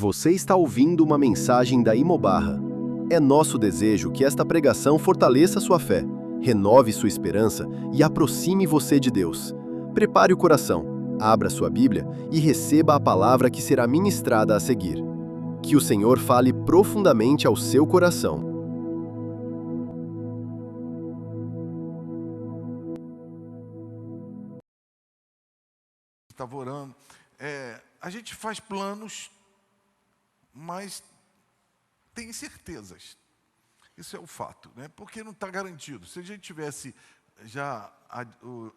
Você está ouvindo uma mensagem da Imobarra. É nosso desejo que esta pregação fortaleça sua fé, renove sua esperança e aproxime você de Deus. Prepare o coração, abra sua Bíblia e receba a palavra que será ministrada a seguir. Que o Senhor fale profundamente ao seu coração. Estava orando. A gente faz planos, mas tem incertezas. Isso é o fato, né? Porque não está garantido. Se a gente tivesse já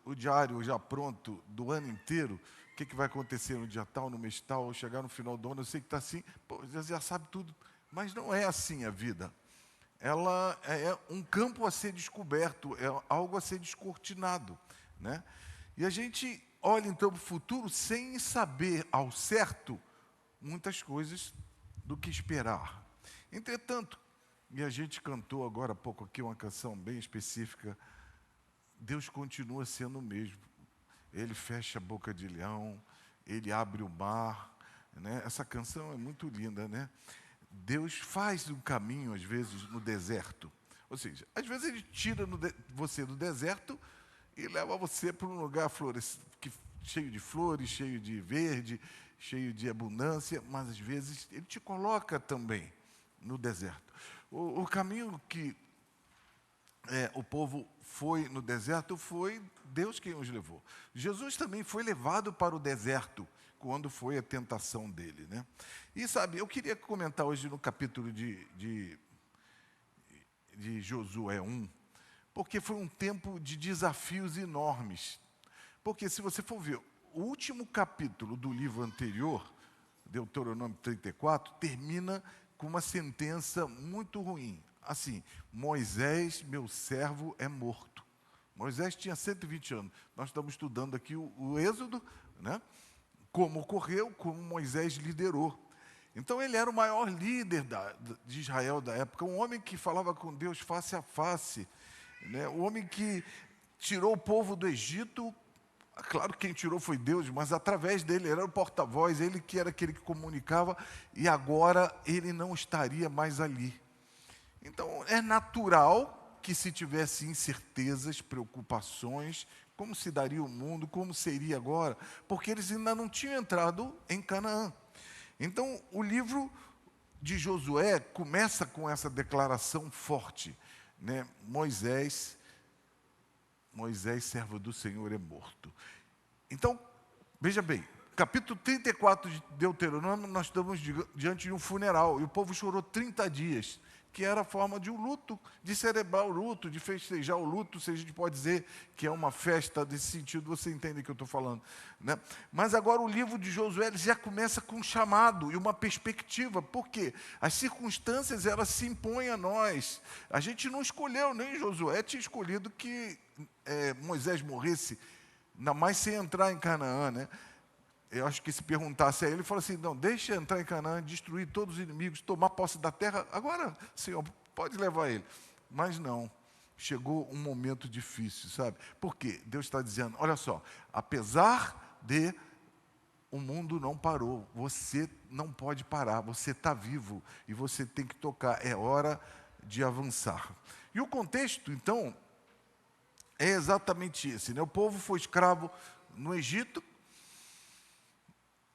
o diário já pronto do ano inteiro, o que vai acontecer no dia tal, no mês tal, chegar no final do ano, eu sei que está assim, pô, já sabe tudo. Mas não é assim a vida. Ela é um campo a ser descoberto, é algo a ser descortinado, né? E a gente olha então para o futuro sem saber ao certo muitas coisas do que esperar. Entretanto, e a gente cantou agora há pouco aqui uma canção bem específica, Deus continua sendo o mesmo. Ele fecha a boca de leão, Ele abre o mar, né? Essa canção é muito linda, né? Deus faz um caminho, às vezes, no deserto. Ou seja, às vezes Ele tira você do deserto e leva você para um lugar cheio de flores, cheio de verde, cheio de abundância, mas às vezes Ele te coloca também no deserto. O caminho que o povo foi no deserto foi Deus quem os levou. Jesus também foi levado para o deserto quando foi a tentação dele, né? E sabe, eu queria comentar hoje no capítulo de Josué 1, porque foi um tempo de desafios enormes. Porque se você for ver, o último capítulo do livro anterior, Deuteronômio 34, termina com uma sentença muito ruim. Assim, Moisés, meu servo, é morto. Moisés tinha 120 anos. Nós estamos estudando aqui o Êxodo, né? Como ocorreu, como Moisés liderou. Então ele era o maior líder de Israel da época, um homem que falava com Deus face a face, né? O homem que tirou o povo do Egito. Claro que quem tirou foi Deus, mas através dele, ele era o porta-voz, ele que era aquele que comunicava, e agora ele não estaria mais ali. Então é natural que se tivesse incertezas, preocupações, como se daria o mundo, como seria agora, porque eles ainda não tinham entrado em Canaã. Então o livro de Josué começa com essa declaração forte, né? Moisés, servo do Senhor, é morto. Então, veja bem, capítulo 34 de Deuteronômio, nós estamos diante de um funeral, e o povo chorou 30 dias, que era a forma de um luto, de celebrar o luto, de festejar o luto, se a gente pode dizer que é uma festa desse sentido, você entende o que eu estou falando, né? Mas agora o livro de Josué ele já começa com um chamado e uma perspectiva, porque as circunstâncias elas se impõem a nós. A gente não escolheu, nem Josué tinha escolhido que Moisés morresse, ainda mais sem entrar em Canaã, né? Eu acho que se perguntasse a ele, ele falou assim, não, deixa entrar em Canaã, destruir todos os inimigos, tomar posse da terra, agora, Senhor, pode levar ele. Mas não, chegou um momento difícil, sabe? Porque Deus está dizendo, olha só, apesar de o mundo não parou, você não pode parar, você está vivo e você tem que tocar, é hora de avançar. E o contexto, então, é exatamente esse, né? O povo foi escravo no Egito.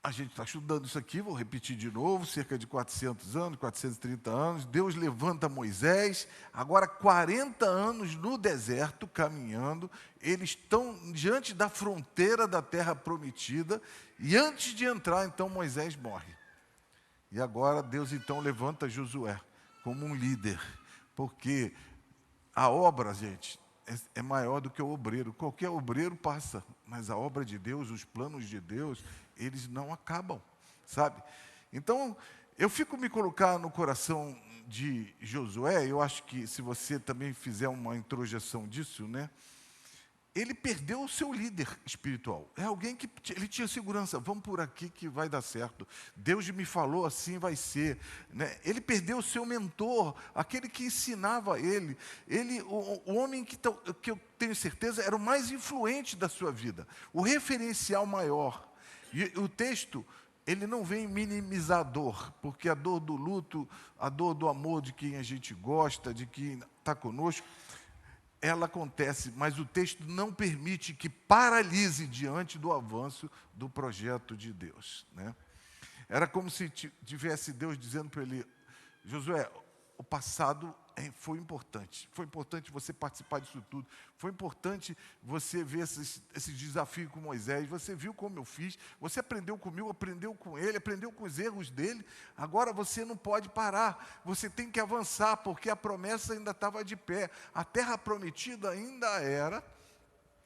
A gente está estudando isso aqui, vou repetir de novo, cerca de 400 anos, 430 anos. Deus levanta Moisés, agora 40 anos no deserto, caminhando. Eles estão diante da fronteira da terra prometida. E antes de entrar, então, Moisés morre. E agora Deus, então, levanta Josué como um líder. Porque a obra, gente, é maior do que o obreiro. Qualquer obreiro passa, mas a obra de Deus, os planos de Deus, eles não acabam, sabe? Então, eu fico me colocar no coração de Josué, eu acho que se você também fizer uma introjeção disso, né? Ele perdeu o seu líder espiritual. É alguém que ele tinha segurança. Vamos por aqui que vai dar certo. Deus me falou assim vai ser, né? Ele perdeu o seu mentor, aquele que ensinava ele. O homem que eu tenho certeza era o mais influente da sua vida, o referencial maior. E o texto ele não vem minimizar a dor, porque a dor do luto, a dor do amor de quem a gente gosta, de quem está conosco, ela acontece, mas o texto não permite que paralise diante do avanço do projeto de Deus, né? Era como se tivesse Deus dizendo para ele: Josué, o passado foi importante você participar disso tudo, foi importante você ver esse desafio com Moisés, você viu como eu fiz, você aprendeu comigo, aprendeu com ele, aprendeu com os erros dele, agora você não pode parar, você tem que avançar, porque a promessa ainda estava de pé, a terra prometida ainda era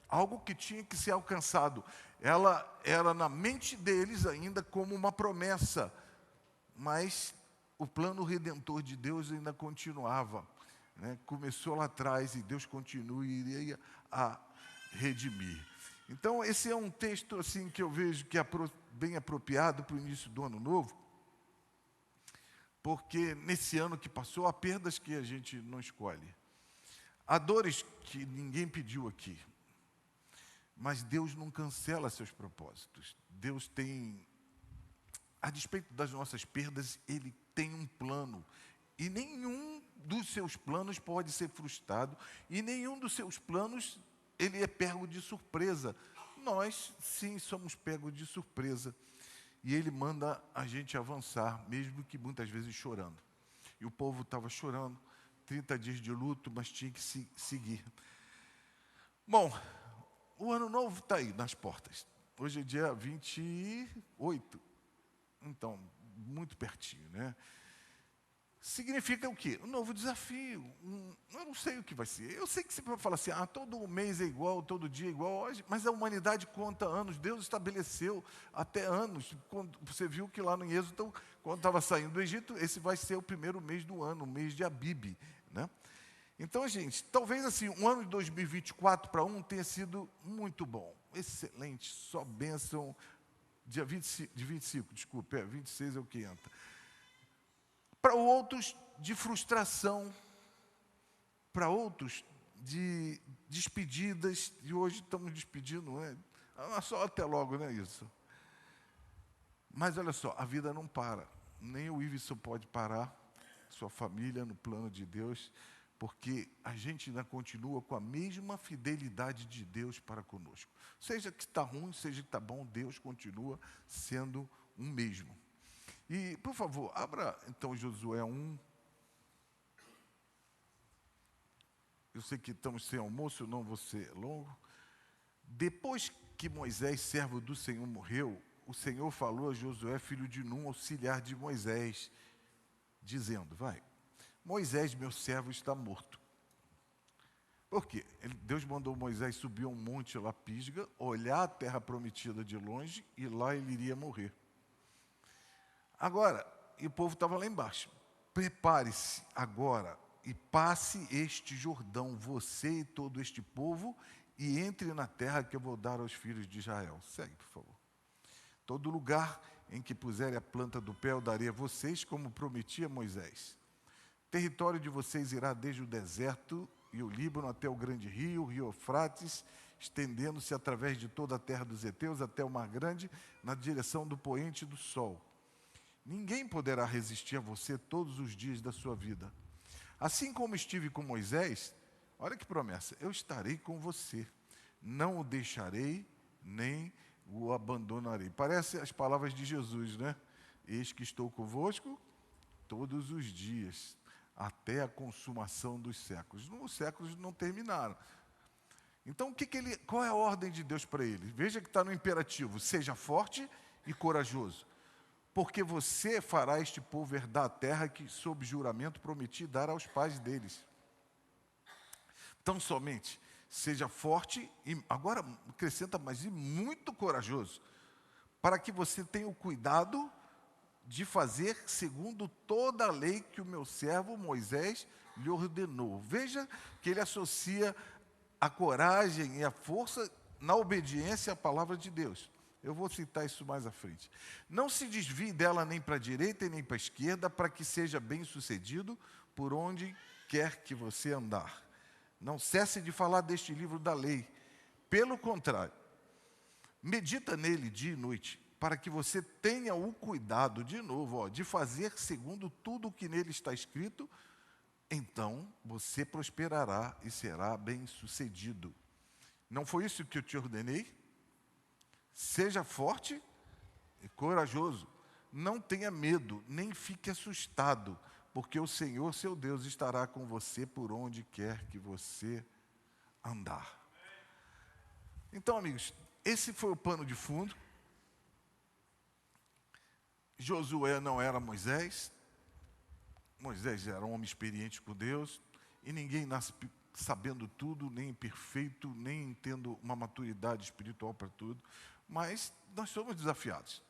algo que tinha que ser alcançado, ela era na mente deles ainda como uma promessa, mas o plano redentor de Deus ainda continuava, né? Começou lá atrás e Deus continua e iria a redimir. Então, esse é um texto assim que eu vejo que é bem apropriado para o início do ano novo, porque nesse ano que passou, há perdas que a gente não escolhe, há dores que ninguém pediu aqui, mas Deus não cancela seus propósitos. Deus tem, a despeito das nossas perdas, Ele tem um plano, e nenhum dos seus planos pode ser frustrado, e nenhum dos seus planos, ele é pego de surpresa. Nós, sim, somos pegos de surpresa, e Ele manda a gente avançar, mesmo que muitas vezes chorando. E o povo estava chorando, 30 dias de luto, mas tinha que seguir. Bom, o ano novo está aí nas portas. Hoje é dia 28. Então, muito pertinho, né? Significa o quê? Um novo desafio. Eu não sei o que vai ser. Eu sei que você vai falar assim, todo mês é igual, todo dia é igual, mas a humanidade conta anos. Deus estabeleceu até anos. Quando você viu que lá no Êxodo, quando estava saindo do Egito, esse vai ser o primeiro mês do ano, o mês de Abib, né? Então, gente, talvez assim, um ano de 2024 para um tenha sido muito bom, excelente, só bênção. Dia 25, desculpe, 26 é o que entra. Para outros, de frustração. Para outros, de despedidas. E hoje estamos despedindo, não é? Só até logo, não é isso? Mas olha só, a vida não para. Nem o Iveson pode parar, sua família, no plano de Deus, porque a gente ainda continua com a mesma fidelidade de Deus para conosco. Seja que está ruim, seja que está bom, Deus continua sendo o mesmo. E, por favor, abra então Josué 1. Eu sei que estamos sem almoço, não vou ser longo. Depois que Moisés, servo do Senhor, morreu, o Senhor falou a Josué, filho de Num, auxiliar de Moisés, dizendo: Moisés, meu servo, está morto. Por quê? Deus mandou Moisés subir a um monte lá, Pisga, olhar a terra prometida de longe, e lá ele iria morrer. Agora, e o povo estava lá embaixo. Prepare-se agora e passe este Jordão, você e todo este povo, e entre na terra que eu vou dar aos filhos de Israel. Segue, por favor. Todo lugar em que puserem a planta do pé eu darei a vocês, como prometi a Moisés. Território de vocês irá desde o deserto e o Líbano até o grande rio, o rio Eufrates, estendendo-se através de toda a terra dos heteus até o Mar Grande, na direção do poente do sol. Ninguém poderá resistir a você todos os dias da sua vida. Assim como estive com Moisés, olha que promessa, eu estarei com você. Não o deixarei, nem o abandonarei. Parece as palavras de Jesus, né? Eis que estou convosco todos os dias, até a consumação dos séculos. Os séculos não terminaram. Então, qual é a ordem de Deus para ele? Veja que está no imperativo: seja forte e corajoso, porque você fará este povo herdar a terra que, sob juramento, prometi dar aos pais deles. Tão somente seja forte, e agora acrescenta, mas e muito corajoso, para que você tenha o cuidado de fazer segundo toda a lei que o meu servo Moisés lhe ordenou. Veja que ele associa a coragem e a força na obediência à palavra de Deus. Eu vou citar isso mais à frente. Não se desvie dela nem para a direita e nem para a esquerda, para que seja bem sucedido por onde quer que você andar. Não cesse de falar deste livro da lei. Pelo contrário, medita nele dia e noite, para que você tenha o cuidado, de novo, de fazer segundo tudo o que nele está escrito, então você prosperará e será bem-sucedido. Não foi isso que eu te ordenei? Seja forte e corajoso. Não tenha medo, nem fique assustado, porque o Senhor, seu Deus, estará com você por onde quer que você andar. Então, amigos, esse foi o pano de fundo. Josué não era Moisés. Moisés era um homem experiente com Deus. E ninguém nasce sabendo tudo, nem perfeito, nem tendo uma maturidade espiritual para tudo. Mas nós somos desafiados.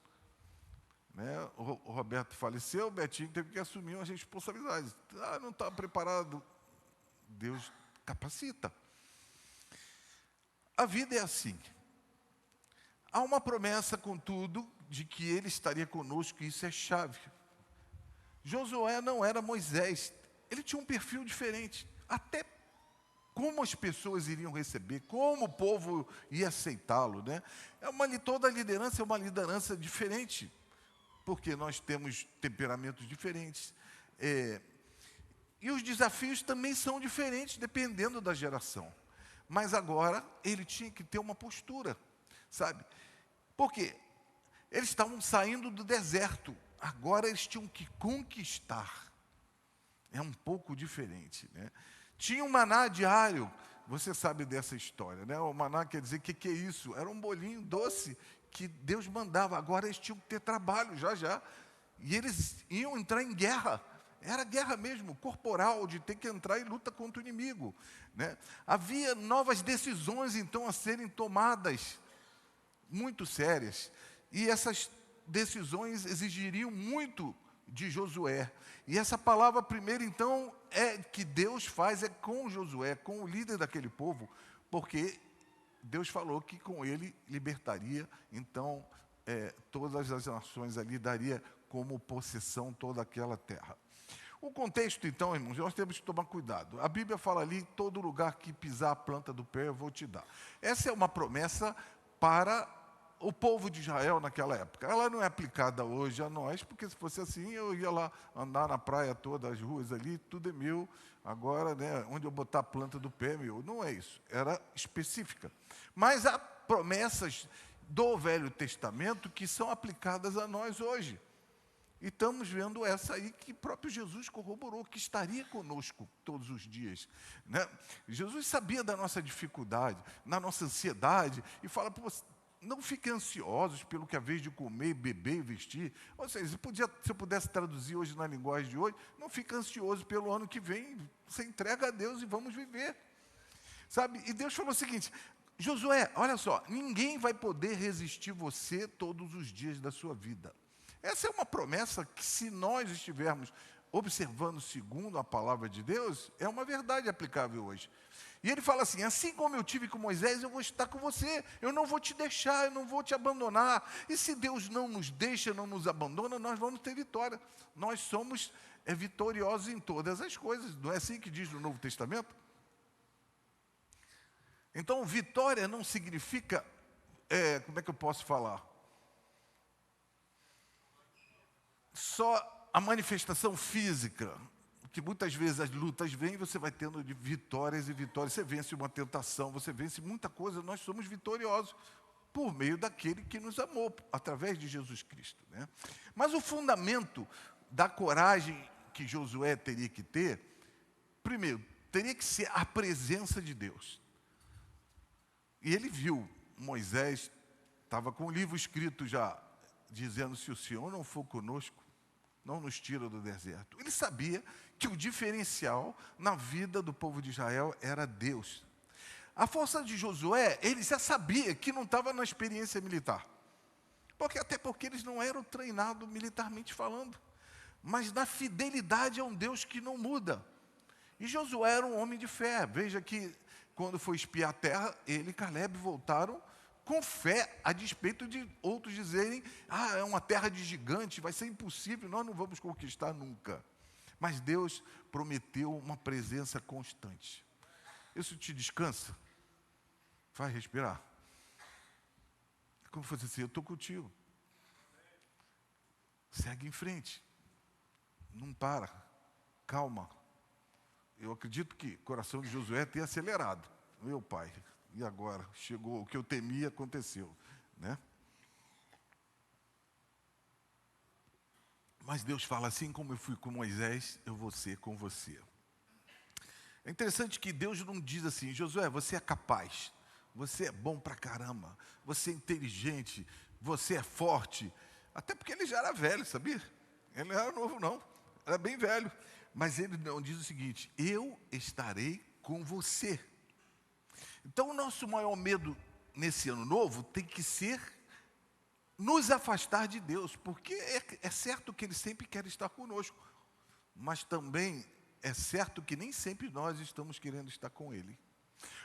O Roberto faleceu, o Betinho teve que assumir uma responsabilidade. Não estava preparado. Deus capacita. A vida é assim. Há uma promessa, contudo, de que ele estaria conosco, e isso é chave. Josué não era Moisés. Ele tinha um perfil diferente. Até como as pessoas iriam receber, como o povo ia aceitá-lo, né? Toda a liderança é uma liderança diferente, porque nós temos temperamentos diferentes. E os desafios também são diferentes, dependendo da geração. Mas agora, ele tinha que ter uma postura, sabe? Por quê? Eles estavam saindo do deserto, agora eles tinham que conquistar. É um pouco diferente, né? Tinha um maná diário, você sabe dessa história, né? O maná quer dizer, que é isso? Era um bolinho doce que Deus mandava, agora eles tinham que ter trabalho, já. E eles iam entrar em guerra. Era guerra mesmo, corporal, de ter que entrar em luta contra o inimigo, né? Havia novas decisões, então, a serem tomadas, muito sérias. E essas decisões exigiriam muito de Josué. E essa palavra primeiro, então, que Deus faz com Josué, com o líder daquele povo, porque Deus falou que com ele libertaria, então, todas as nações ali, daria como possessão toda aquela terra. O contexto, então, irmãos, nós temos que tomar cuidado. A Bíblia fala ali, todo lugar que pisar a planta do pé, eu vou te dar. Essa é uma promessa para o povo de Israel naquela época. Ela não é aplicada hoje a nós, porque se fosse assim, eu ia lá andar na praia toda, as ruas ali, tudo é meu. Agora, né, onde eu botar a planta do pé é meu. Não é isso, era específica. Mas há promessas do Velho Testamento que são aplicadas a nós hoje. E estamos vendo essa aí que próprio Jesus corroborou, que estaria conosco todos os dias, né? Jesus sabia da nossa dificuldade, da nossa ansiedade, e fala para você, não fiquem ansiosos pelo que é vez de comer, beber e vestir. Ou seja, se eu pudesse traduzir hoje na linguagem de hoje, não fique ansioso pelo ano que vem, você entrega a Deus e vamos viver. Sabe? E Deus falou o seguinte, Josué, olha só, ninguém vai poder resistir você todos os dias da sua vida. Essa é uma promessa que, se nós estivermos observando segundo a palavra de Deus, é uma verdade aplicável hoje. E ele fala assim como eu tive com Moisés, eu vou estar com você, eu não vou te deixar, eu não vou te abandonar. E se Deus não nos deixa, não nos abandona, nós vamos ter vitória. Nós somos vitoriosos em todas as coisas, não é assim que diz no Novo Testamento? Então, vitória não significa, como é que eu posso falar? Só a manifestação física, que muitas vezes as lutas vêm, você vai tendo de vitórias e vitórias, você vence uma tentação, você vence muita coisa, nós somos vitoriosos por meio daquele que nos amou, através de Jesus Cristo, né? Mas o fundamento da coragem que Josué teria que ter, primeiro, teria que ser a presença de Deus. E ele viu, Moisés estava com o livro escrito já, dizendo, se o Senhor não for conosco, não nos tira do deserto. Ele sabia que o diferencial na vida do povo de Israel era Deus. A força de Josué, ele já sabia que não estava na experiência militar. Até porque eles não eram treinados militarmente falando. Mas na fidelidade a um Deus que não muda. E Josué era um homem de fé. Veja que quando foi espiar a terra, ele e Caleb voltaram com fé, a despeito de outros dizerem, é uma terra de gigante, vai ser impossível, nós não vamos conquistar nunca. Mas Deus prometeu uma presença constante. Isso te descansa? Faz respirar. É como se fosse assim, eu estou contigo. segue em frente. Não para. Calma. Eu acredito que o coração de Josué tenha acelerado. Meu pai, e agora? Chegou, o que eu temia aconteceu, né? Mas Deus fala, assim como eu fui com Moisés, eu vou ser com você. É interessante que Deus não diz assim, Josué, você é capaz, você é bom pra caramba, você é inteligente, você é forte. Até porque ele já era velho, sabia? Ele não era novo não, era bem velho. Mas ele não diz o seguinte, eu estarei com você. Então o nosso maior medo nesse ano novo tem que ser nos afastar de Deus, porque é certo que Ele sempre quer estar conosco, mas também é certo que nem sempre nós estamos querendo estar com Ele.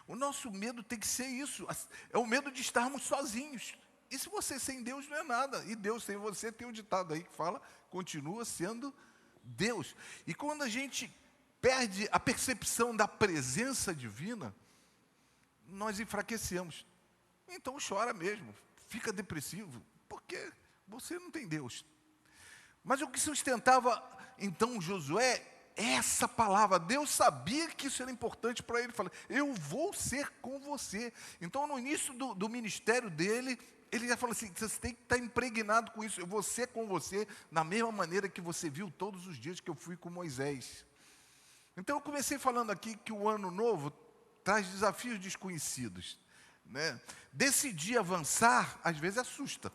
O nosso medo tem que ser isso, é o medo de estarmos sozinhos. E se você sem Deus não é nada, e Deus sem você, tem um ditado aí que fala, continua sendo Deus. E quando a gente perde a percepção da presença divina, nós enfraquecemos. Então chora mesmo, fica depressivo, porque você não tem Deus. Mas o que sustentava então Josué é essa palavra. Deus sabia que isso era importante para ele. Falou, eu vou ser com você. Então no início do ministério dele, ele já falou assim, você tem que estar impregnado com isso. Eu vou ser com você da mesma maneira que você viu todos os dias que eu fui com Moisés. Então eu comecei falando aqui que o ano novo traz desafios desconhecidos, né? Decidir avançar, às vezes assusta,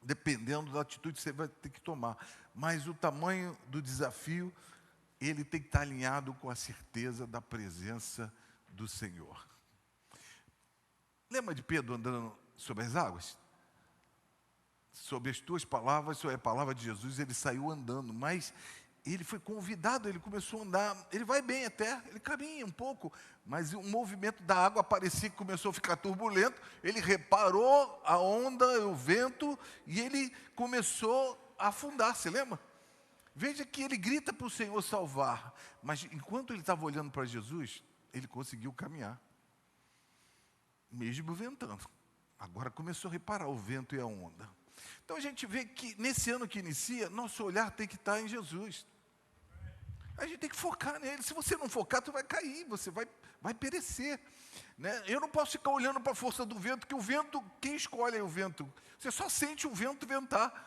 dependendo da atitude que você vai ter que tomar. Mas o tamanho do desafio, ele tem que estar alinhado com a certeza da presença do Senhor. Lembra de Pedro andando sobre as águas? Sob as tuas palavras, sobre a palavra de Jesus, ele saiu andando, mas ele foi convidado, ele começou a andar, ele vai bem até, ele caminha um pouco, mas o movimento da água parecia que começou a ficar turbulento, ele reparou a onda, o vento, e ele começou a afundar, você lembra? Veja que ele grita para o Senhor salvar, mas enquanto ele estava olhando para Jesus, ele conseguiu caminhar, mesmo ventando. Agora começou a reparar o vento e a onda. Então a gente vê que nesse ano que inicia, nosso olhar tem que estar em Jesus. A gente tem que focar nele. Se você não focar, tu vai cair, você vai perecer, né? Eu não posso ficar olhando para a força do vento, que o vento, quem escolhe é o vento? Você só sente o vento ventar.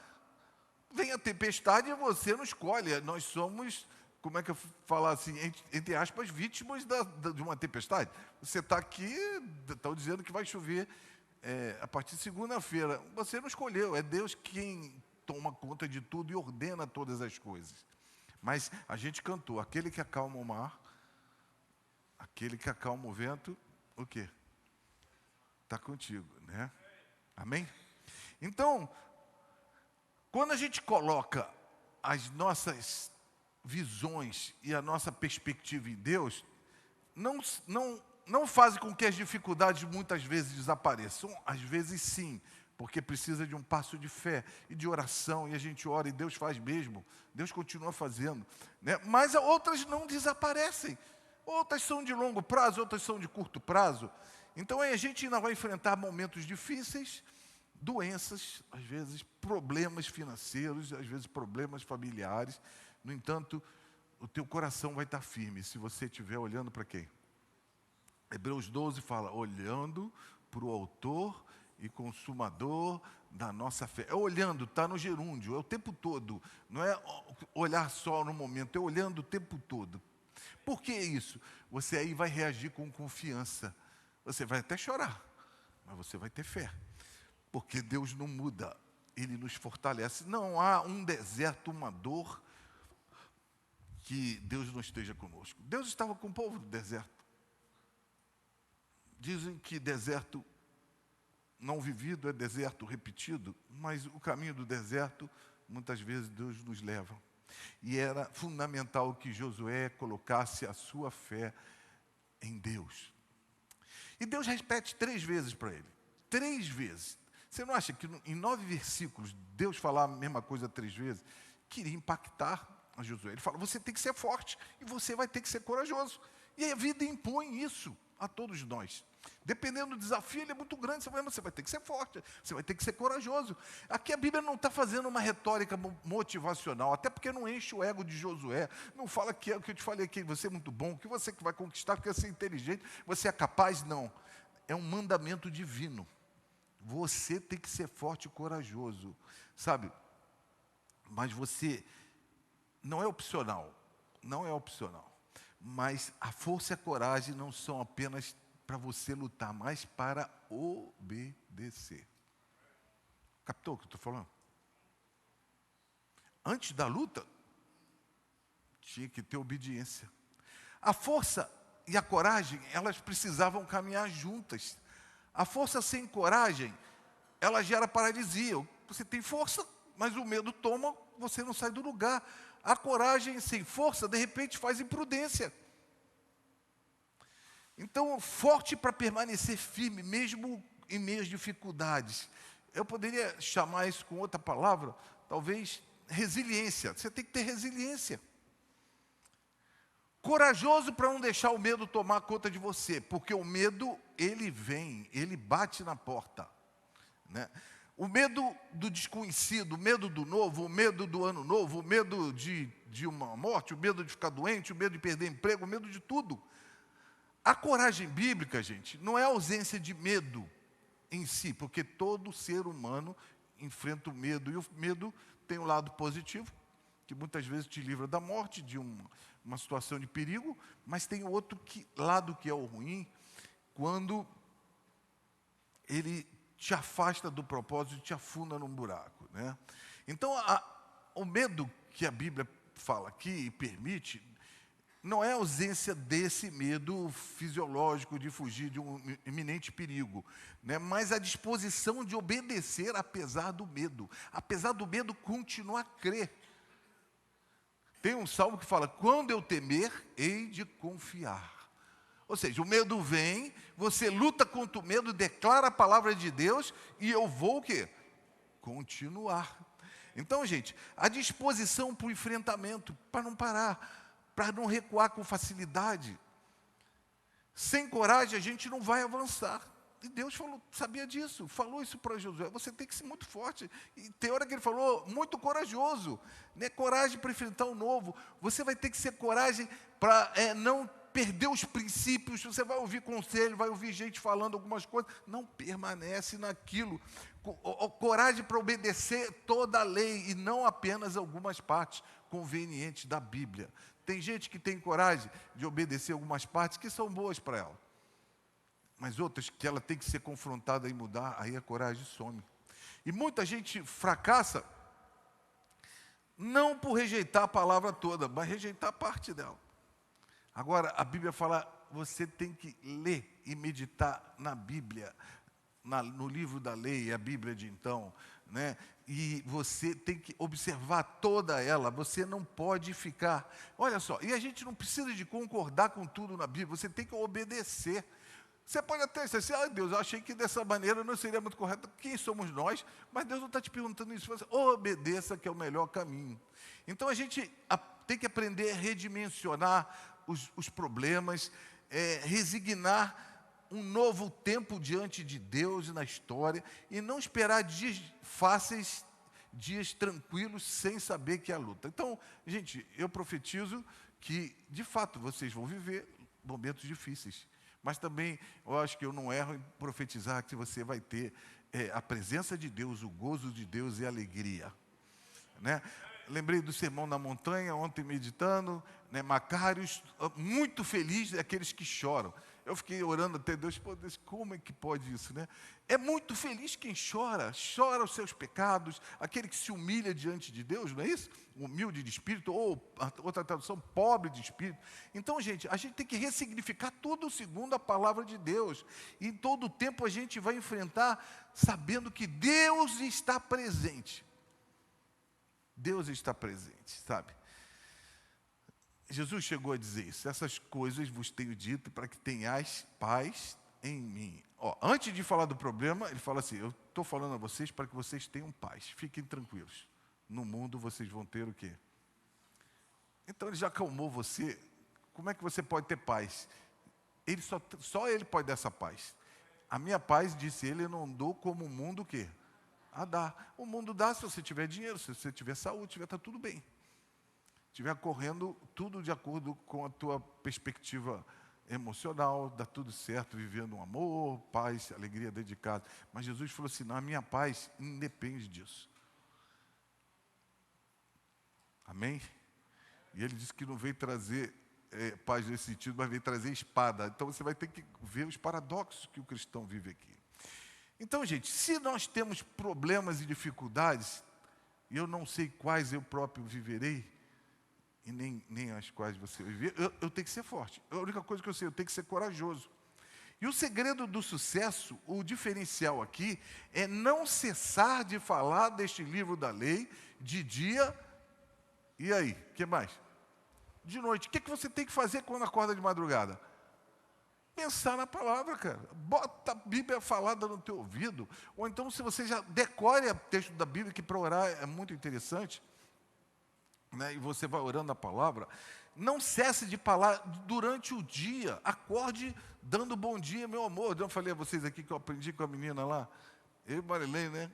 Vem a tempestade e você não escolhe. Nós somos, como é que eu falar assim, entre aspas, vítimas de uma tempestade. Você está aqui, estão dizendo que vai chover a partir de segunda-feira. Você não escolheu, é Deus quem toma conta de tudo e ordena todas as coisas. Mas a gente cantou, aquele que acalma o mar, aquele que acalma o vento, o quê? Está contigo, né? Amém? Então, quando a gente coloca as nossas visões e a nossa perspectiva em Deus, não faz com que as dificuldades muitas vezes desapareçam. Às vezes sim, porque precisa de um passo de fé e de oração, e a gente ora e Deus faz mesmo, Deus continua fazendo, né? Mas outras não desaparecem, outras são de longo prazo, outras são de curto prazo. Então a gente ainda vai enfrentar momentos difíceis, doenças, às vezes problemas financeiros, às vezes problemas familiares. No entanto, o teu coração vai estar firme se você estiver olhando para quem? Hebreus 12 fala, olhando para o autor e consumador da nossa fé. É olhando, está no gerúndio, é o tempo todo. Não é olhar só no momento, é olhando o tempo todo. Por que isso? Você aí vai reagir com confiança. Você vai até chorar, mas você vai ter fé. Porque Deus não muda, Ele nos fortalece. Não há um deserto, uma dor, que Deus não esteja conosco. Deus estava com o povo do deserto. Dizem que deserto não vivido é deserto repetido, mas o caminho do deserto, muitas vezes Deus nos leva. E era fundamental que Josué colocasse a sua fé em Deus. E Deus repete 3 vezes para ele. 3 vezes. Você não acha que em 9 versículos, Deus falar a mesma coisa 3 vezes? Queria impactar a Josué. Ele fala, você tem que ser forte e você vai ter que ser corajoso. E a vida impõe isso a todos nós. Dependendo do desafio, ele é muito grande. Você vai ter que ser forte, você vai ter que ser corajoso. Aqui a Bíblia não está fazendo uma retórica motivacional, até porque não enche o ego de Josué. Não fala que é o que eu te falei aqui, você é muito bom, que você que vai conquistar, porque você é inteligente, você é capaz. Não. É um mandamento divino. Você tem que ser forte e corajoso, sabe? Mas você não é opcional, não é opcional. Mas a força e a coragem não são apenas para você lutar, mas para obedecer. Captou o que eu estou falando? Antes da luta, tinha que ter obediência. A força e a coragem, elas precisavam caminhar juntas. A força sem coragem, ela gera paralisia. Você tem força, mas o medo toma, você não sai do lugar. A coragem sem força, de repente, faz imprudência. Então, forte para permanecer firme, mesmo em meio às dificuldades. Eu poderia chamar isso com outra palavra, talvez resiliência. Você tem que ter resiliência. Corajoso para não deixar o medo tomar conta de você, porque o medo, ele vem, ele bate na porta, né? O medo do desconhecido, o medo do novo, o medo do ano novo, o medo de uma morte, o medo de ficar doente, o medo de perder emprego, o medo de tudo. A coragem bíblica, gente, não é a ausência de medo em si, porque todo ser humano enfrenta o medo, e o medo tem um lado positivo, que muitas vezes te livra da morte, de uma situação de perigo, mas tem outro lado que é o ruim, quando ele te afasta do propósito e te afunda num buraco, né? Então, o medo que a Bíblia fala aqui e permite, não é a ausência desse medo fisiológico de fugir de um iminente perigo, né? Mas a disposição de obedecer apesar do medo. Apesar do medo, continua a crer. Tem um salmo que fala, quando eu temer, hei de confiar. Ou seja, o medo vem, você luta contra o medo, declara a palavra de Deus, e eu vou o quê? Continuar. Então, gente, a disposição para o enfrentamento, para não parar, para não recuar com facilidade. Sem coragem, a gente não vai avançar. E Deus falou, sabia disso, falou isso para Josué, você tem que ser muito forte. E tem hora que ele falou, muito corajoso, né? Coragem para enfrentar o novo. Você vai ter que ser coragem para não perder os princípios. Você vai ouvir conselho, vai ouvir gente falando algumas coisas, não permanece naquilo. Coragem para obedecer toda a lei e não apenas algumas partes convenientes da Bíblia. Tem gente que tem coragem de obedecer algumas partes que são boas para ela, mas outras que ela tem que ser confrontada e mudar, aí a coragem some. E muita gente fracassa, não por rejeitar a palavra toda, mas rejeitar parte dela. Agora, a Bíblia fala, você tem que ler e meditar na Bíblia, no livro da lei, a Bíblia de então, né? E você tem que observar toda ela, você não pode ficar... Olha só, e a gente não precisa de concordar com tudo na Bíblia, você tem que obedecer. Você pode até dizer assim, Deus, eu achei que dessa maneira não seria muito correto. Quem somos nós? Mas Deus não está te perguntando isso. Você obedeça, que é o melhor caminho. Então a gente tem que aprender a redimensionar os problemas, resignar um novo tempo diante de Deus e na história, e não esperar dias fáceis, dias tranquilos, sem saber que é a luta. Então, gente, eu profetizo que, de fato, vocês vão viver momentos difíceis. Mas também, eu acho que eu não erro em profetizar que você vai ter a presença de Deus, o gozo de Deus e a alegria, né? Lembrei do Sermão na Montanha, ontem meditando, né? Macários, muito feliz, aqueles que choram. Eu fiquei orando até Deus, pô, Deus, como é que pode isso, né? É muito feliz quem chora os seus pecados, aquele que se humilha diante de Deus, não é isso? Humilde de espírito, ou outra tradução, pobre de espírito. Então, gente, a gente tem que ressignificar tudo segundo a palavra de Deus. E em todo o tempo a gente vai enfrentar sabendo que Deus está presente. Deus está presente, sabe? Jesus chegou a dizer isso, essas coisas vos tenho dito para que tenhais paz em mim. Antes de falar do problema, ele fala assim, eu estou falando a vocês para que vocês tenham paz, fiquem tranquilos. No mundo vocês vão ter o quê? Então ele já acalmou você. Como é que você pode ter paz? Ele só ele pode dar essa paz. A minha paz, disse ele, eu não dou como o mundo o quê? A dar. O mundo dá se você tiver dinheiro, se você tiver saúde, tá tudo bem. Estiver correndo tudo de acordo com a tua perspectiva emocional, dá tudo certo, vivendo um amor, paz, alegria dentro de casa. Mas Jesus falou assim, não, a minha paz independe disso. Amém? E ele disse que não veio trazer paz nesse sentido, mas veio trazer espada. Então você vai ter que ver os paradoxos que o cristão vive aqui. Então, gente, se nós temos problemas e dificuldades, e eu não sei quais eu próprio viverei, e nem as quais você viver, eu tenho que ser forte. A única coisa que eu sei, eu tenho que ser corajoso. E o segredo do sucesso, o diferencial aqui, é não cessar de falar deste livro da lei, de dia, e aí, o que mais? De noite. O que você tem que fazer quando acorda de madrugada? Pensar na palavra, cara. Bota a Bíblia falada no teu ouvido. Ou então, se você já decore o texto da Bíblia, que para orar é muito interessante, né, e você vai orando a palavra, não cesse de falar durante o dia. Acorde dando bom dia, meu amor. Eu falei a vocês aqui que eu aprendi com a menina lá, eu e Marilene, né?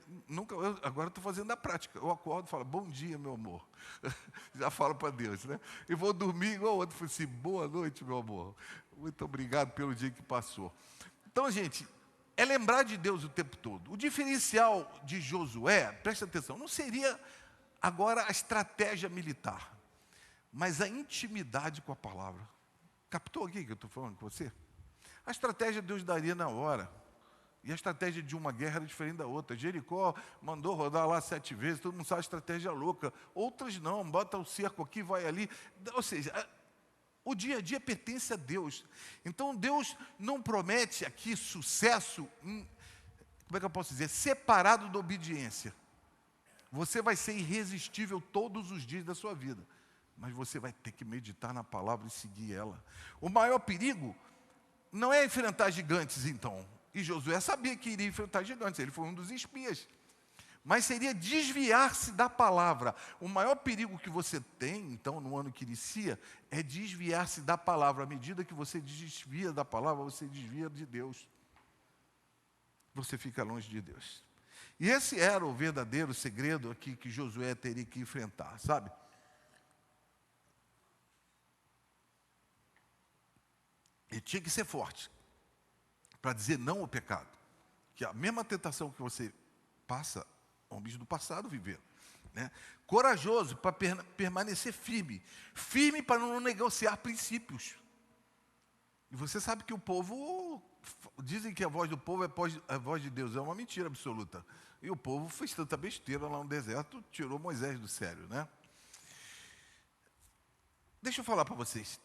Agora estou fazendo na prática. Eu acordo e falo, bom dia, meu amor. Já falo para Deus, né? E vou dormir igual o outro. Falei assim, boa noite, meu amor. Muito obrigado pelo dia que passou. Então, gente, é lembrar de Deus o tempo todo. O diferencial de Josué, presta atenção, não seria agora a estratégia militar, mas a intimidade com a palavra. Captou aqui que eu estou falando com você? A estratégia Deus daria na hora. E a estratégia de uma guerra era diferente da outra. Jericó mandou rodar lá 7 vezes, todo mundo sabe a estratégia louca. Outras não, bota o cerco aqui, vai ali. Ou seja, o dia a dia pertence a Deus. Então Deus não promete aqui sucesso, como é que eu posso dizer, separado da obediência. Você vai ser irresistível todos os dias da sua vida, mas você vai ter que meditar na palavra e seguir ela. O maior perigo não é enfrentar gigantes, então. E Josué sabia que iria enfrentar gigantes, ele foi um dos espias. Mas seria desviar-se da palavra. O maior perigo que você tem, então, no ano que inicia, é desviar-se da palavra. À medida que você desvia da palavra, você desvia de Deus. Você fica longe de Deus. E esse era o verdadeiro segredo aqui que Josué teria que enfrentar, sabe? Ele tinha que ser forte para dizer não ao pecado. Que a mesma tentação que você passa, homens do passado viveram. Né? Corajoso para permanecer firme. Firme para não negociar princípios. E você sabe que o povo, dizem que a voz do povo é a voz de Deus. É uma mentira absoluta. E o povo fez tanta besteira lá no deserto, tirou Moisés do sério, né? Deixa eu falar para vocês.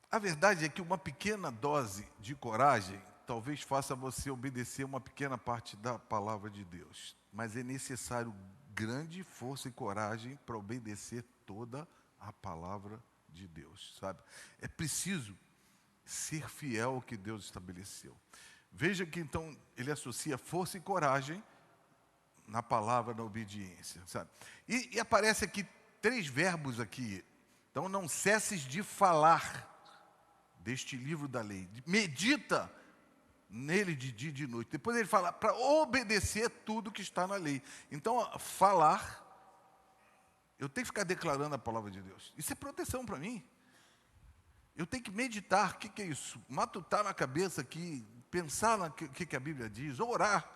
A verdade é que uma pequena dose de coragem talvez faça você obedecer uma pequena parte da palavra de Deus. Mas é necessário grande força e coragem para obedecer toda a palavra de Deus, sabe? É preciso ser fiel ao que Deus estabeleceu. Veja que então ele associa força e coragem na palavra, na obediência, sabe? E aparece aqui 3 verbos aqui. Então, não cesses de falar deste livro da lei. Medita nele de dia e de noite. Depois ele fala para obedecer tudo que está na lei. Então, falar, eu tenho que ficar declarando a palavra de Deus. Isso é proteção para mim. Eu tenho que meditar, o que é isso? Matutar na cabeça aqui, pensar no que a Bíblia diz, orar.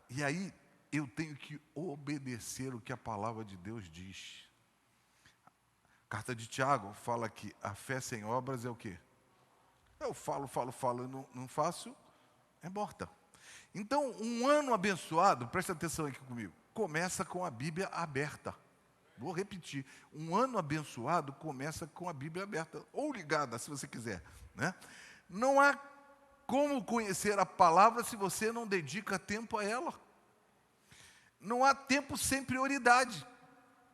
E aí eu tenho que obedecer o que a palavra de Deus diz. A carta de Tiago fala que a fé sem obras é o quê? Eu falo e não faço, é morta. Então, um ano abençoado, presta atenção aqui comigo, começa com a Bíblia aberta. Vou repetir, um ano abençoado começa com a Bíblia aberta, ou ligada, se você quiser, né? Não há como conhecer a palavra se você não dedica tempo a ela. Não há tempo sem prioridade.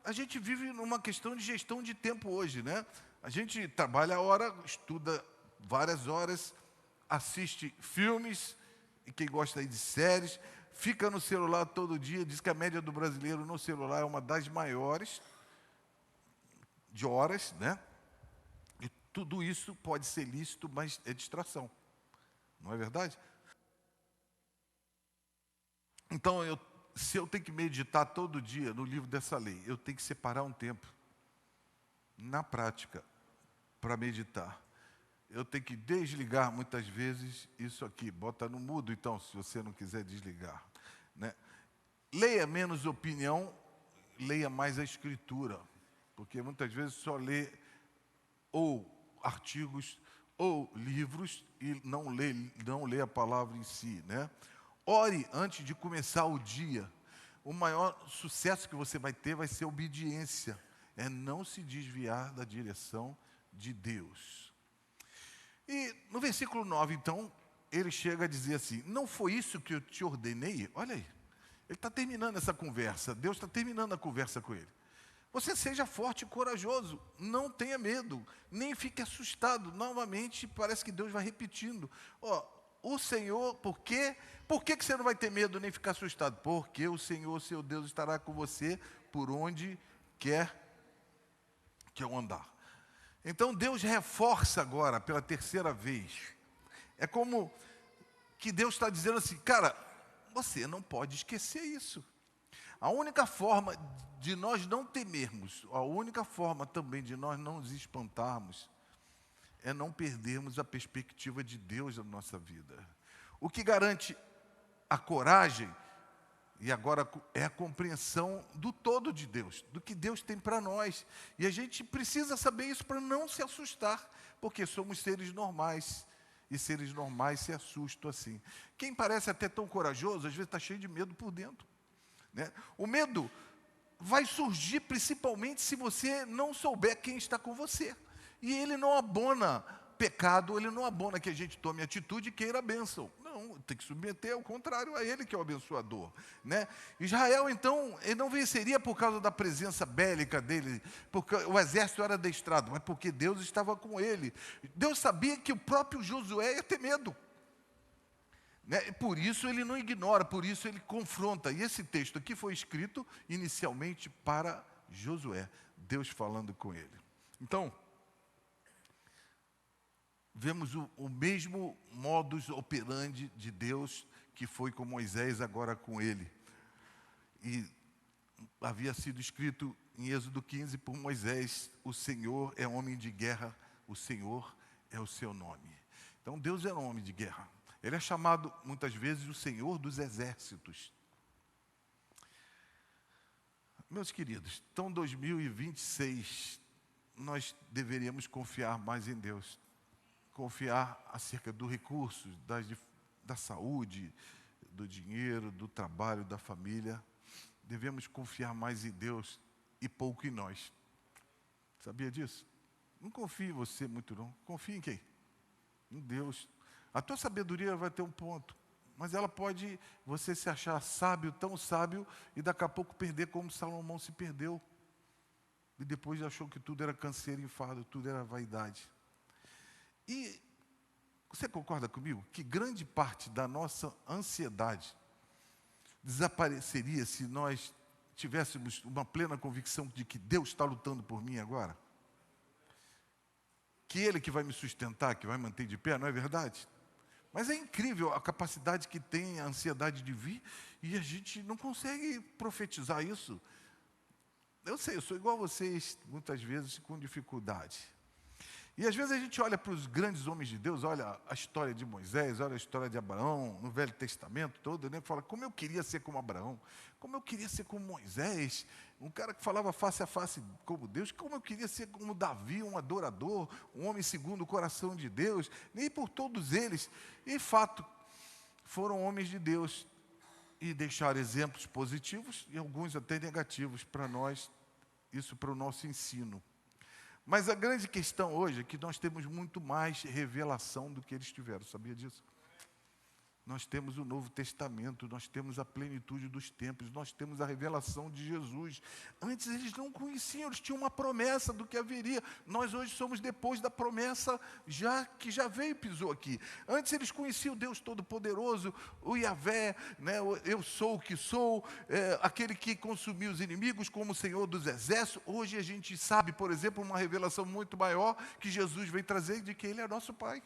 A gente vive numa questão de gestão de tempo hoje, né? A gente trabalha a hora, estuda várias horas, assiste filmes, e quem gosta aí de séries, fica no celular todo dia. Diz que a média do brasileiro no celular é uma das maiores de horas, né? E tudo isso pode ser lícito, mas é distração. Não é verdade? Então, se eu tenho que meditar todo dia no livro dessa lei, eu tenho que separar um tempo, na prática, para meditar. Eu tenho que desligar muitas vezes isso aqui. Bota no mudo, então, se você não quiser desligar, né? Leia menos opinião, leia mais a Escritura. Porque muitas vezes só lê ou artigos ou livros e não lê a palavra em si, né? Ore antes de começar o dia. O maior sucesso que você vai ter vai ser obediência. É não se desviar da direção de Deus. E no versículo 9, então, ele chega a dizer assim: não foi isso que eu te ordenei? Olha aí, ele está terminando essa conversa, Deus está terminando a conversa com ele. Você seja forte e corajoso, não tenha medo, nem fique assustado. Novamente, parece que Deus vai repetindo. O Senhor, por quê? Por que você não vai ter medo nem ficar assustado? Porque o Senhor, seu Deus, estará com você por onde quer que eu andar. Então Deus reforça agora pela terceira vez. É como que Deus está dizendo assim: cara, você não pode esquecer isso. A única forma de nós não temermos, a única forma também de nós não nos espantarmos, é não perdermos a perspectiva de Deus na nossa vida. O que garante a coragem, e agora é a compreensão do todo de Deus, do que Deus tem para nós. E a gente precisa saber isso para não se assustar, porque somos seres normais, e seres normais se assustam assim. Quem parece até tão corajoso, às vezes está cheio de medo por dentro, né? O medo vai surgir principalmente se você não souber quem está com você. E ele não abona pecado, ele não abona que a gente tome atitude e queira a bênção. Não, tem que submeter ao contrário a ele, que é o abençoador, né? Israel, então, ele não venceria por causa da presença bélica dele, porque o exército era adestrado, mas porque Deus estava com ele. Deus sabia que o próprio Josué ia ter medo, né? Por isso ele não ignora, por isso ele confronta. E esse texto aqui foi escrito inicialmente para Josué, Deus falando com ele. Então, vemos o mesmo modus operandi de Deus que foi com Moisés, agora com ele. E havia sido escrito em Êxodo 15 por Moisés: o Senhor é homem de guerra, o Senhor é o seu nome. Então Deus é um homem de guerra. Ele é chamado muitas vezes o Senhor dos exércitos. Meus queridos, então 2026, nós deveríamos confiar mais em Deus. Confiar acerca dos recursos, da saúde, do dinheiro, do trabalho, da família. Devemos confiar mais em Deus e pouco em nós. Sabia disso? Não confie em você muito não. Confie em quem? Em Deus. A tua sabedoria vai ter um ponto, mas ela pode você se achar sábio, tão sábio, e daqui a pouco perder como Salomão se perdeu. E depois achou que tudo era canseiro e enfado, tudo era vaidade. E você concorda comigo que grande parte da nossa ansiedade desapareceria se nós tivéssemos uma plena convicção de que Deus está lutando por mim agora? Que Ele que vai me sustentar, que vai manter de pé, não é verdade? Mas é incrível a capacidade que tem a ansiedade de vir, e a gente não consegue profetizar isso. Eu sei, eu sou igual a vocês, muitas vezes com dificuldade. E às vezes a gente olha para os grandes homens de Deus, olha a história de Moisés, olha a história de Abraão, no Velho Testamento todo, né? Fala, como eu queria ser como Abraão, como eu queria ser como Moisés, um cara que falava face a face como Deus, como eu queria ser como Davi, um adorador, um homem segundo o coração de Deus, e por todos eles. E fato, foram homens de Deus e deixaram exemplos positivos e alguns até negativos para nós, isso para o nosso ensino. Mas a grande questão hoje é que nós temos muito mais revelação do que eles tiveram, sabia disso? Nós temos o Novo Testamento, nós temos a plenitude dos tempos, nós temos a revelação de Jesus. Antes eles não conheciam, eles tinham uma promessa do que haveria. Nós hoje somos depois da promessa que já veio e pisou aqui. Antes eles conheciam o Deus Todo-Poderoso, o Yahvé, né? Eu sou o que sou, aquele que consumiu os inimigos como o Senhor dos Exércitos. Hoje a gente sabe, por exemplo, uma revelação muito maior que Jesus veio trazer de que Ele é nosso Pai,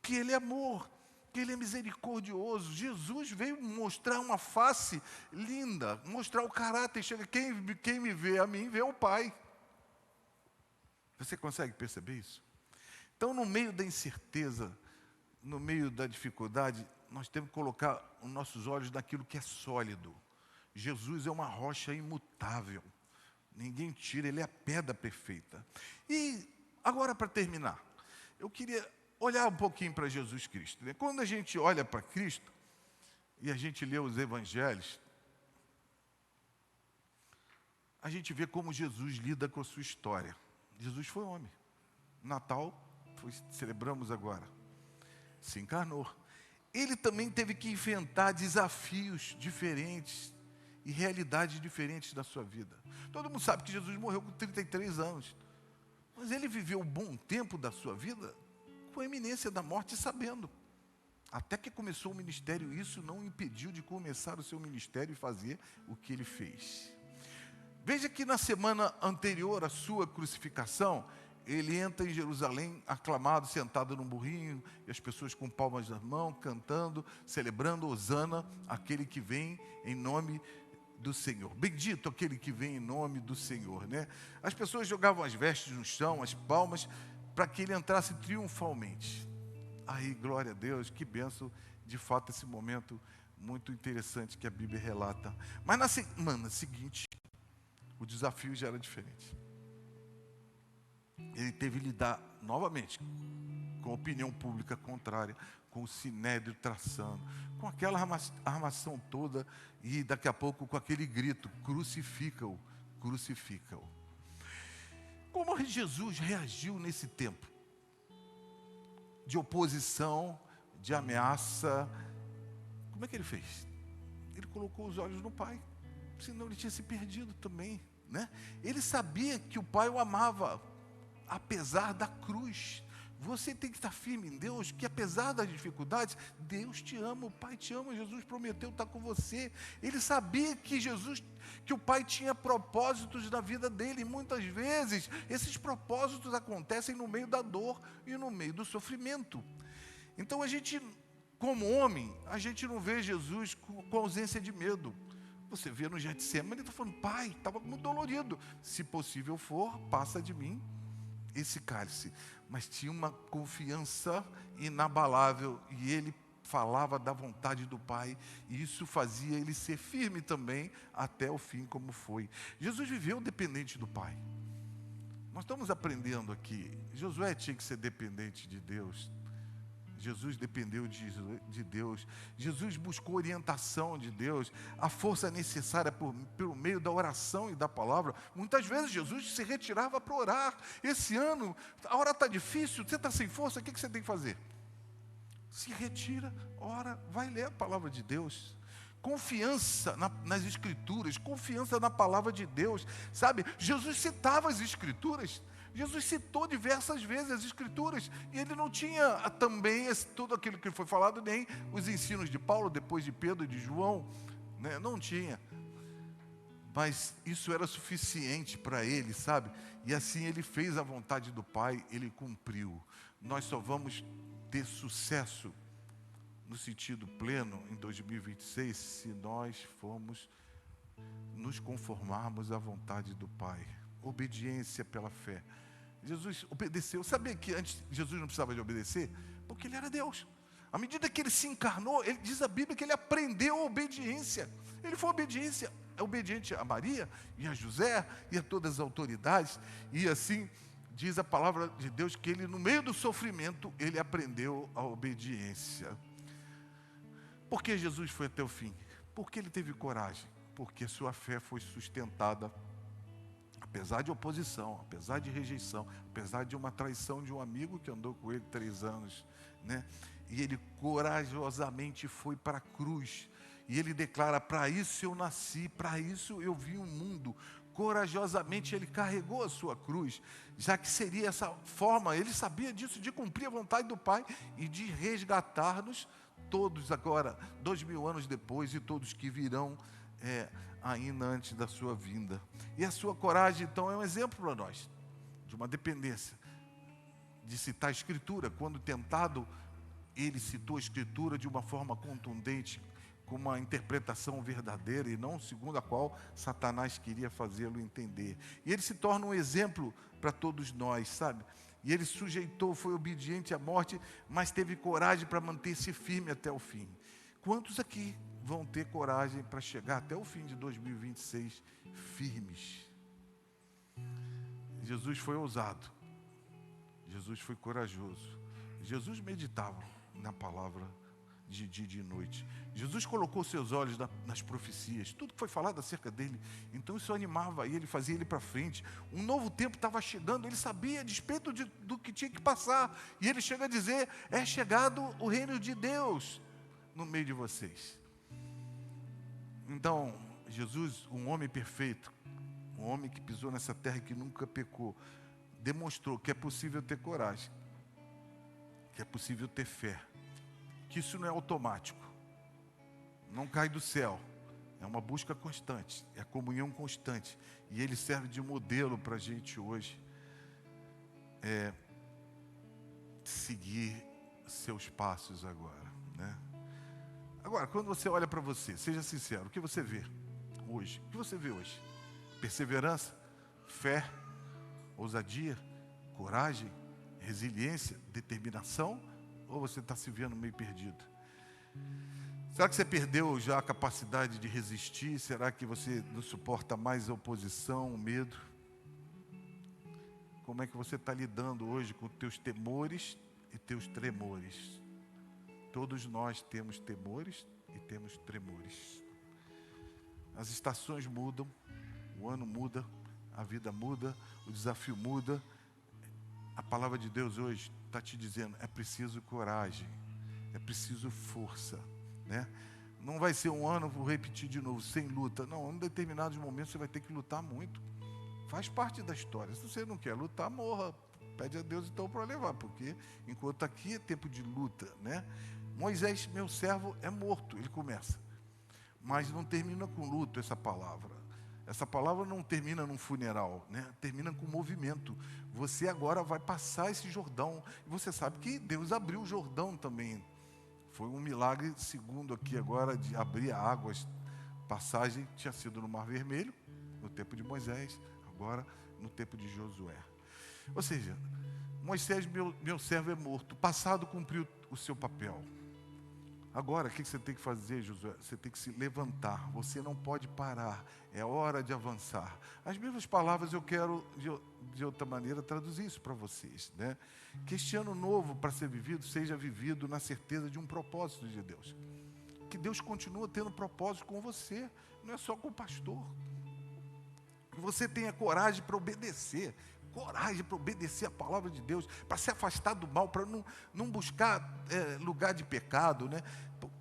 que Ele é amor, que Ele é misericordioso. Jesus veio mostrar uma face linda, mostrar o caráter. Chega, quem me vê a mim, vê o Pai. Você consegue perceber isso? Então, no meio da incerteza, no meio da dificuldade, nós temos que colocar os nossos olhos naquilo que é sólido. Jesus é uma rocha imutável. Ninguém tira, Ele é a pedra perfeita. E agora, para terminar, eu queria olhar um pouquinho para Jesus Cristo, né? Quando a gente olha para Cristo e a gente lê os evangelhos, a gente vê como Jesus lida com a sua história. Jesus foi homem. Natal, celebramos agora. Se encarnou. Ele também teve que enfrentar desafios diferentes e realidades diferentes da sua vida. Todo mundo sabe que Jesus morreu com 33 anos. Mas ele viveu um bom tempo da sua vida com a iminência da morte, sabendo. Até que começou o ministério, isso não o impediu de começar o seu ministério e fazer o que ele fez. Veja que na semana anterior à sua crucificação, ele entra em Jerusalém, aclamado, sentado num burrinho, e as pessoas com palmas nas mãos, cantando, celebrando, Hosana, aquele que vem em nome do Senhor. Bendito aquele que vem em nome do Senhor, né? As pessoas jogavam as vestes no chão, as palmas, para que ele entrasse triunfalmente. Aí, glória a Deus, que bênção, de fato, esse momento muito interessante que a Bíblia relata. Mas na semana seguinte, o desafio já era diferente. Ele teve que lidar novamente com a opinião pública contrária, com o sinédrio traçando, com aquela armação toda e daqui a pouco com aquele grito, crucifica-o, crucifica-o. Como Jesus reagiu nesse tempo de oposição, de ameaça? Como é que ele fez? Ele colocou os olhos no Pai, senão ele tinha se perdido também, né? Ele sabia que o Pai o amava, apesar da cruz. Você tem que estar firme em Deus, que apesar das dificuldades, Deus te ama, o Pai te ama, Jesus prometeu estar com você. Ele sabia que o Pai tinha propósitos na vida dele, e muitas vezes esses propósitos acontecem no meio da dor e no meio do sofrimento. Então a gente, como homem, a gente não vê Jesus com ausência de medo. Você vê no Getsemane, ele está falando, Pai, estava muito dolorido, se possível for, passa de mim esse cálice. Mas tinha uma confiança inabalável e ele falava da vontade do Pai, e isso fazia ele ser firme também até o fim, como foi. Jesus viveu dependente do Pai. Nós estamos aprendendo aqui, Josué tinha que ser dependente de Deus. Jesus dependeu de Deus. Jesus buscou orientação de Deus, a força necessária pelo meio da oração e da palavra. Muitas vezes Jesus se retirava para orar. Esse ano, a hora está difícil, você está sem força, o que você tem que fazer? Se retira, ora, vai ler a palavra de Deus. Confiança nas Escrituras, confiança na palavra de Deus, sabe? Jesus citava as Escrituras. Jesus citou diversas vezes as Escrituras, e ele não tinha também tudo aquilo que foi falado, nem os ensinos de Paulo, depois de Pedro e de João, né? Não tinha. Mas isso era suficiente para ele, sabe? E assim ele fez a vontade do Pai, ele cumpriu. Nós só vamos ter sucesso no sentido pleno em 2026 se nós formos nos conformarmos à vontade do Pai. Obediência pela fé. Jesus obedeceu. Sabia que antes Jesus não precisava de obedecer? Porque ele era Deus. À medida que ele se encarnou, diz a Bíblia que ele aprendeu a obediência. Ele foi obediente a Maria e a José e a todas as autoridades. E assim diz a palavra de Deus que ele, no meio do sofrimento, ele aprendeu a obediência. Por que Jesus foi até o fim? Porque ele teve coragem. Porque sua fé foi sustentada, apesar de oposição, apesar de rejeição, apesar de uma traição de um amigo que andou com ele 3 anos, né? e ele corajosamente foi para a cruz. E ele declara: para isso eu nasci, para isso eu vim ao mundo. Corajosamente ele carregou a sua cruz, já que seria essa forma, ele sabia disso, de cumprir a vontade do Pai e de resgatar-nos todos agora, 2000 anos depois, e todos que virão ainda antes da sua vinda. E a sua coragem, então, é um exemplo para nós, de uma dependência, de citar a Escritura. Quando tentado, ele citou a Escritura de uma forma contundente, com uma interpretação verdadeira e não segundo a qual Satanás queria fazê-lo entender. E ele se torna um exemplo para todos nós, sabe? E ele sujeitou, foi obediente à morte, mas teve coragem para manter-se firme até o fim. Quantos aqui vão ter coragem para chegar até o fim de 2026 firmes? Jesus foi ousado, Jesus foi corajoso, Jesus meditava na palavra de dia e de noite. Jesus colocou seus olhos nas profecias, tudo que foi falado acerca dele. Então isso animava ele, fazia ele para frente. Um novo tempo estava chegando, ele sabia a despeito do que tinha que passar. E ele chega a dizer: é chegado o reino de Deus no meio de vocês. Então, Jesus, um homem perfeito, um homem que pisou nessa terra e que nunca pecou, demonstrou que é possível ter coragem, que é possível ter fé, que isso não é automático, não cai do céu, é uma busca constante, é a comunhão constante, e ele serve de modelo para a gente hoje, seguir seus passos agora, né? Agora, quando você olha para você, seja sincero, o que você vê hoje? O que você vê hoje? Perseverança, fé, ousadia, coragem, resiliência, determinação? Ou você está se vendo meio perdido? Será que você perdeu já a capacidade de resistir? Será que você não suporta mais a oposição, o medo? Como é que você está lidando hoje com teus temores e teus tremores? Todos nós temos temores e temos tremores. As estações mudam, o ano muda, a vida muda, o desafio muda. A palavra de Deus hoje está te dizendo: é preciso coragem, é preciso força, né? Não vai ser um ano, vou repetir de novo, sem luta. Não, em determinados momentos você vai ter que lutar muito. Faz parte da história. Se você não quer lutar, morra. Pede a Deus então para levar, porque enquanto aqui é tempo de luta, né? Moisés, meu servo, é morto, ele começa. Mas não termina com luto essa palavra. Essa palavra não termina num funeral, né? Termina com movimento. Você agora vai passar esse Jordão. E você sabe que Deus abriu o Jordão também. Foi um milagre, segundo aqui agora, de abrir águas. Passagem tinha sido no Mar Vermelho, no tempo de Moisés, agora no tempo de Josué. Ou seja, Moisés, meu servo, é morto. Passado cumpriu o seu papel. Agora, o que você tem que fazer, Josué? Você tem que se levantar. Você não pode parar. É hora de avançar. As mesmas palavras eu quero, de outra maneira, traduzir isso para vocês, né? Que este ano novo, para ser vivido, seja vivido na certeza de um propósito de Deus. Que Deus continua tendo propósito com você, não é só com o pastor. Que você tenha coragem para obedecer. Coragem para obedecer a palavra de Deus, para se afastar do mal, para não buscar lugar de pecado, né?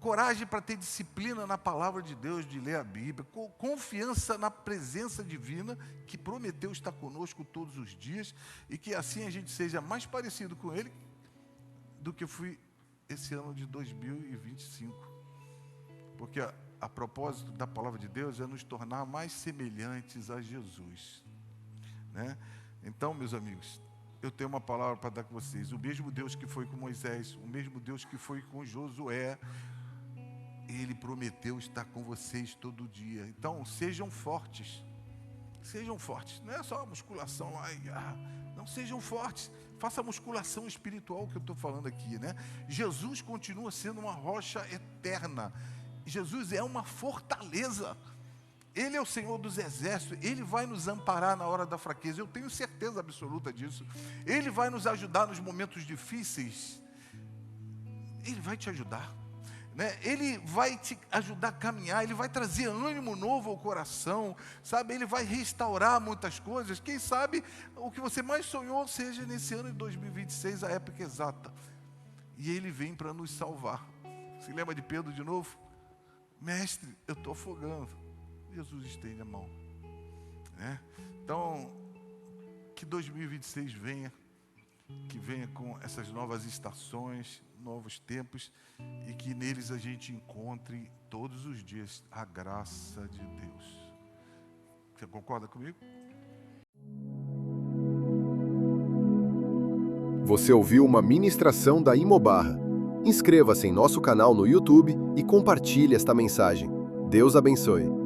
Coragem para ter disciplina na palavra de Deus, de ler a Bíblia, confiança na presença divina, que prometeu estar conosco todos os dias, e que assim a gente seja mais parecido com Ele do que fui esse ano de 2025. Porque a propósito da palavra de Deus é nos tornar mais semelhantes a Jesus, né? Então, meus amigos, eu tenho uma palavra para dar com vocês. O mesmo Deus que foi com Moisés, o mesmo Deus que foi com Josué, Ele prometeu estar com vocês todo dia. Então, sejam fortes. Sejam fortes. Não é só musculação lá. Não, sejam fortes. Faça a musculação espiritual que eu estou falando aqui, né? Jesus continua sendo uma rocha eterna. Jesus é uma fortaleza. Ele é o Senhor dos exércitos, Ele vai nos amparar na hora da fraqueza, eu tenho certeza absoluta disso. Ele vai nos ajudar nos momentos difíceis, Ele vai te ajudar, né? Ele vai te ajudar a caminhar, Ele vai trazer ânimo novo ao coração, sabe? Ele vai restaurar muitas coisas. Quem sabe o que você mais sonhou seja nesse ano de 2026 a época exata. e ele vem para nos salvar. Se lembra de Pedro de novo? Mestre, eu estou afogando. Jesus estende a mão, né? Então, que 2026 venha, que venha com essas novas estações, novos tempos, e que neles a gente encontre todos os dias a graça de Deus. Você concorda comigo? Você ouviu uma ministração da Imobarra. Inscreva-se em nosso canal no YouTube e compartilhe esta mensagem. Deus abençoe.